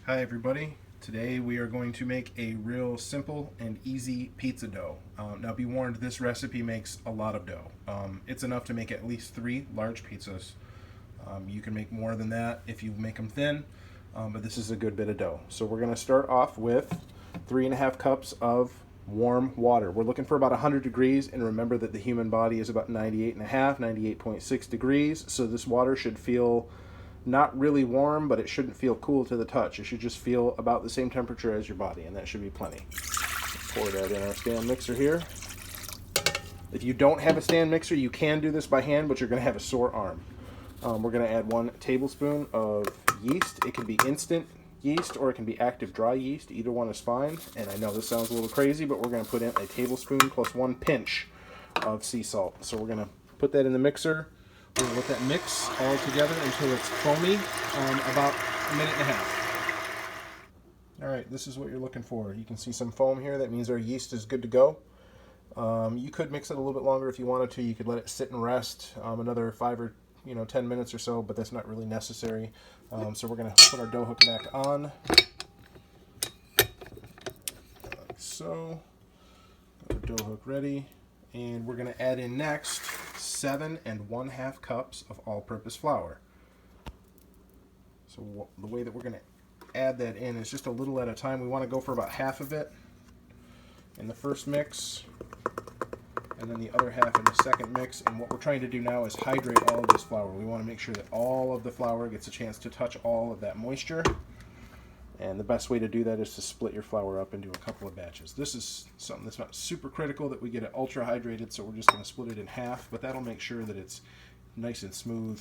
Hi everybody. Today we are going to make a real simple and easy pizza dough. Now be warned, this recipe makes a lot of dough. It's enough to make at least 3 large pizzas. You can make more than that if you make them thin, but this is a good bit of dough. So we're going to start off with 3.5 cups of warm water. We're looking for about 100 degrees, and remember that the human body is about 98.5, 98.6 degrees, so this water should feel not really warm, but it shouldn't feel cool to the touch. It should just feel about the same temperature as your body, and that should be plenty. Pour that in our stand mixer here. If you don't have a stand mixer, you can do this by hand, but you're going to have a sore arm. We're going to add 1 tablespoon of yeast. It can be instant yeast or it can be active dry yeast. Either one is fine. And I know this sounds a little crazy, but we're going to put in a tablespoon plus 1 pinch of sea salt. So we're going to put that in the mixer. We're going to let that mix all together until it's foamy, about a minute and a half. Alright, this is what you're looking for. You can see some foam here. That means our yeast is good to go. You could mix it a little bit longer if you wanted to. You could let it sit and rest another 5 or 10 minutes or so, but that's not really necessary. So we're going to put our dough hook back on. Like so. Got our dough hook ready. And we're going to add in next 7 1/2 cups of all-purpose flour. So the way that we're going to add that in is just a little at a time. We want to go for about half of it in the first mix, and then the other half in the second mix. And what we're trying to do now is hydrate all of this flour. We want to make sure that all of the flour gets a chance to touch all of that moisture. And the best way to do that is to split your flour up into a couple of batches. This is something that's not super critical that we get it ultra hydrated, so we're just going to split it in half, but that'll make sure that it's nice and smooth,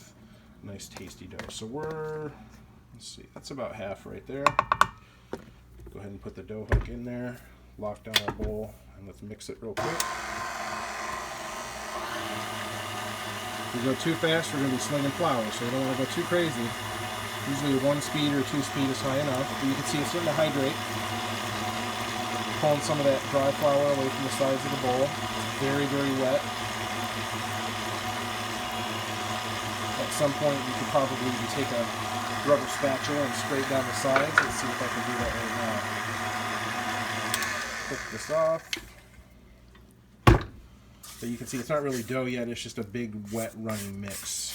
nice tasty dough. So let's see, that's about half right there. Go ahead and put the dough hook in there, lock down our bowl, and let's mix it real quick. If we go too fast, we're going to be slinging flour, so we don't want to go too crazy. Usually 1 speed or 2 speed is high enough. But you can see it's starting to hydrate. Pulling some of that dry flour away from the sides of the bowl. It's very, very wet. At some point, you could probably even take a rubber spatula and scrape down the sides. Let's see if I can do that right now. Pick this off. So you can see it's not really dough yet. It's just a big, wet, running mix.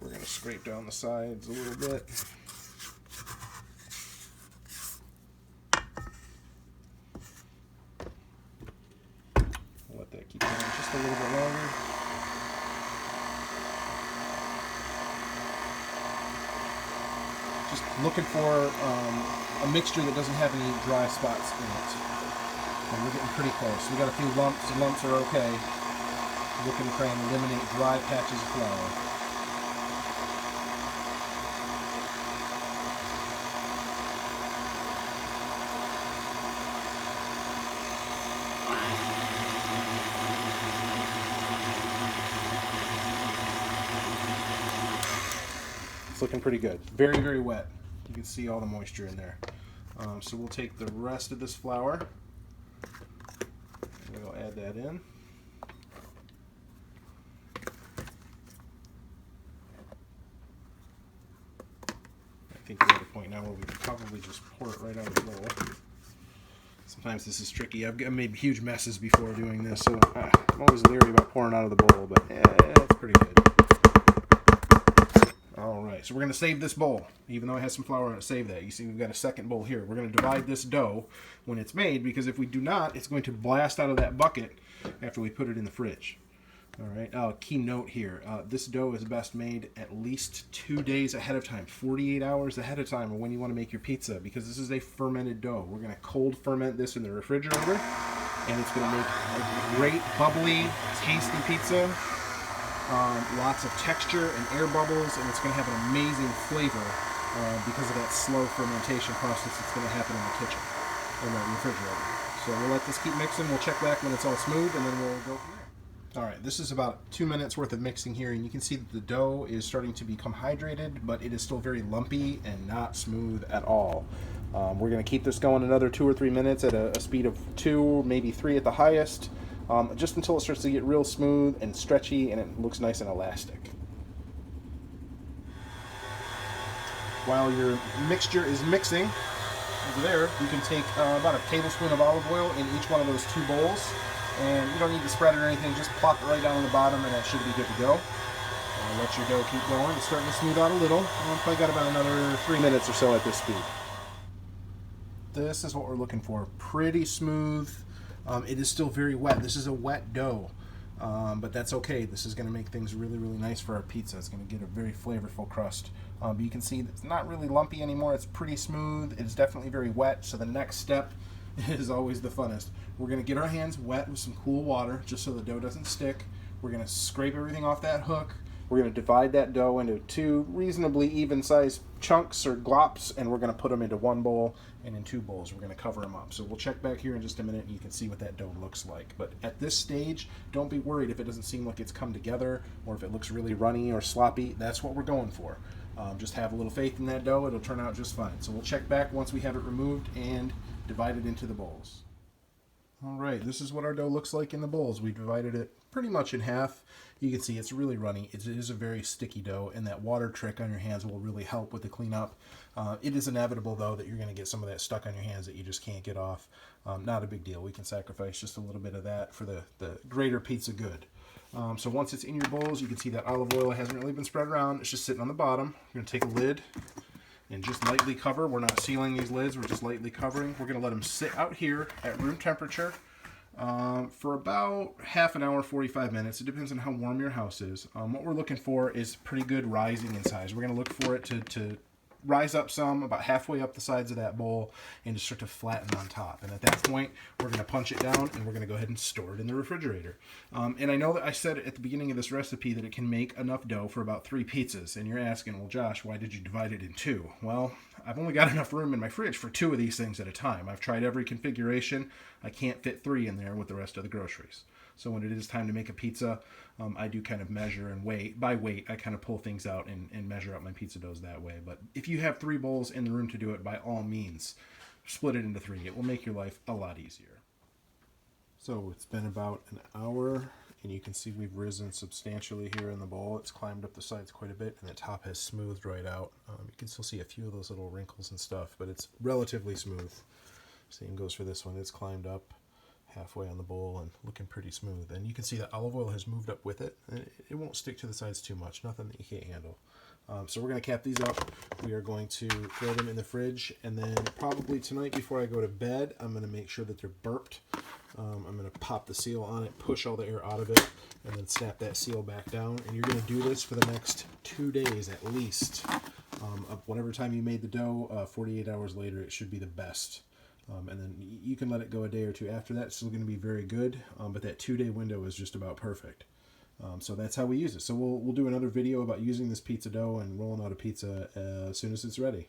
We're going to scrape down the sides a little bit. We'll let that keep going just a little bit longer. Just looking for a mixture that doesn't have any dry spots in it. And we're getting pretty close. We got a few lumps. The lumps are okay. Looking to try and eliminate dry patches of flour. It's looking pretty good. Very, very wet. You can see all the moisture in there. So we'll take the rest of this flour and we'll add that in. I think we're at a point now where we can probably just pour it right out of the bowl. Sometimes this is tricky. I've made huge messes before doing this, so I'm always leery about pouring out of the bowl, but it's pretty good. Alright, so we're going to save this bowl. Even though it has some flour on it, save that. You see we've got a second bowl here. We're going to divide this dough when it's made, because if we do not, it's going to blast out of that bucket after we put it in the fridge. Alright, key note here. This dough is best made at least 2 days ahead of time, 48 hours ahead of time, or when you want to make your pizza, because this is a fermented dough. We're going to cold ferment this in the refrigerator, and it's going to make a great, bubbly, tasty pizza. Lots of texture and air bubbles, and it's going to have an amazing flavor because of that slow fermentation process that's going to happen in the kitchen, in the refrigerator. So we'll let this keep mixing. We'll check back when it's all smooth, and then we'll go from there. Alright, this is about 2 minutes worth of mixing here, and you can see that the dough is starting to become hydrated, but it is still very lumpy and not smooth at all. We're going to keep this going another 2 or 3 minutes at a speed of 2, maybe 3 at the highest. Just until it starts to get real smooth and stretchy and it looks nice and elastic. While your mixture is mixing, over there, you can take about a tablespoon of olive oil in each one of those 2 bowls. And you don't need to spread it or anything, just plop it right down on the bottom and that should be good to go. Let your dough keep going. It's starting to smooth out a little. Probably got about another 3 minutes or so at this speed. This is what we're looking for. Pretty smooth. It is still very wet. This is a wet dough, but that's okay. This is going to make things really, really nice for our pizza. It's going to get a very flavorful crust. But you can see it's not really lumpy anymore. It's pretty smooth. It's definitely very wet. So the next step is always the funnest. We're going to get our hands wet with some cool water just so the dough doesn't stick. We're going to scrape everything off that hook. We're going to divide that dough into 2 reasonably even-sized chunks or glops, and we're going to put them into 1 bowl and in 2 bowls. We're going to cover them up. So we'll check back here in just a minute, and you can see what that dough looks like. But at this stage, don't be worried if it doesn't seem like it's come together or if it looks really runny or sloppy. That's what we're going for. Just have a little faith in that dough. It'll turn out just fine. So we'll check back once we have it removed and divide it into the bowls. All right, this is what our dough looks like in the bowls. We divided it pretty much in half. You can see it's really runny. It is a very sticky dough, and that water trick on your hands will really help with the cleanup. It is inevitable, though, that you're going to get some of that stuck on your hands that you just can't get off. Not a big deal. We can sacrifice just a little bit of that for the greater pizza good. So once it's in your bowls, you can see that olive oil hasn't really been spread around. It's just sitting on the bottom. You're going to take a lid and just lightly cover. We're not sealing these lids. We're just lightly covering. We're going to let them sit out here at room temperature for about half an hour, 45 minutes. It depends on how warm your house is. What we're looking for is pretty good rising in size. We're going to look for it to rise up some, about halfway up the sides of that bowl, and just start to flatten on top. And at that point, we're going to punch it down, and we're going to go ahead and store it in the refrigerator. And I know that I said at the beginning of this recipe that it can make enough dough for about 3 pizzas. And you're asking, well, Josh, why did you divide it in 2? Well, I've only got enough room in my fridge for 2 of these things at a time. I've tried every configuration. I can't fit 3 in there with the rest of the groceries. So when it is time to make a pizza, I do kind of measure and weight. By weight, I kind of pull things out and measure out my pizza doughs that way. But if you have 3 bowls in the room to do it, by all means, split it into 3. It will make your life a lot easier. So it's been about an hour, and you can see we've risen substantially here in the bowl. It's climbed up the sides quite a bit, and the top has smoothed right out. You can still see a few of those little wrinkles and stuff, but it's relatively smooth. Same goes for this one. It's climbed up halfway on the bowl and looking pretty smooth. And you can see that olive oil has moved up with it. And it won't stick to the sides too much, nothing that you can't handle. So we're going to cap these up. We are going to throw them in the fridge, and then probably tonight before I go to bed, I'm going to make sure that they're burped. I'm going to pop the seal on it, push all the air out of it, and then snap that seal back down. And you're going to do this for the next 2 days at least. Whatever time you made the dough, 48 hours later, it should be the best. And then you can let it go a day or 2 after that. It's still going to be very good, but that 2-day window is just about perfect. So that's how we use it. So we'll do another video about using this pizza dough and rolling out a pizza as soon as it's ready.